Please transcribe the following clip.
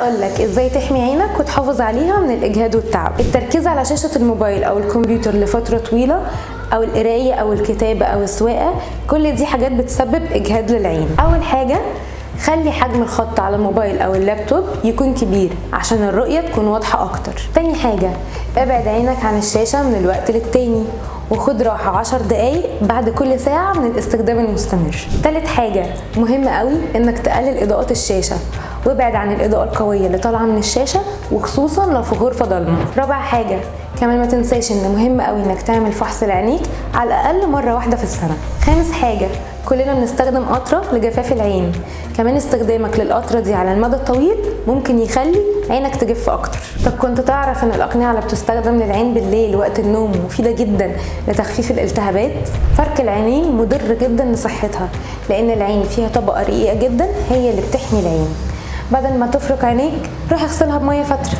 اقولك ازاي تحمي عينك وتحافظ عليها من الاجهاد والتعب. التركيز على شاشة الموبايل او الكمبيوتر لفترة طويلة، او القراية او الكتابة او السواقة، كل دي حاجات بتسبب اجهاد للعين. اول حاجة، خلي حجم الخط على الموبايل او اللابتوب يكون كبير عشان الرؤية تكون واضحة اكتر. تاني حاجة، ابعد عينك عن الشاشة من الوقت للتاني، وخد راحة 10 دقايق بعد كل ساعة من الاستخدام المستمر. تالت حاجة مهمة قوي، انك تقلل اضاءات الشاشة وابعد عن الاضاءة القوية اللي طالعة من الشاشة، وخصوصا لو في غرفة ضلمة. رابع حاجة، كمان ما تنساش ان مهم قوي انك تعمل فحص لعينيك على الاقل مرة واحدة في السنة. خامس حاجة، كلنا بنستخدم قطرة لجفاف العين، كمان استخدامك للقطرة دي على المدى الطويل ممكن يخلي عينك تجف اكتر. طب كنت تعرف ان الاقنعة اللي بتستخدم للعين بالليل وقت النوم مفيدة جدا لتخفيف الالتهابات؟ فرك العينين مضر جدا لصحتها، لان العين فيها طبقة رقيقة جدا هي اللي بتحمي العين. بدل ما تفرك عينيك، روح اغسلها بمية فترة.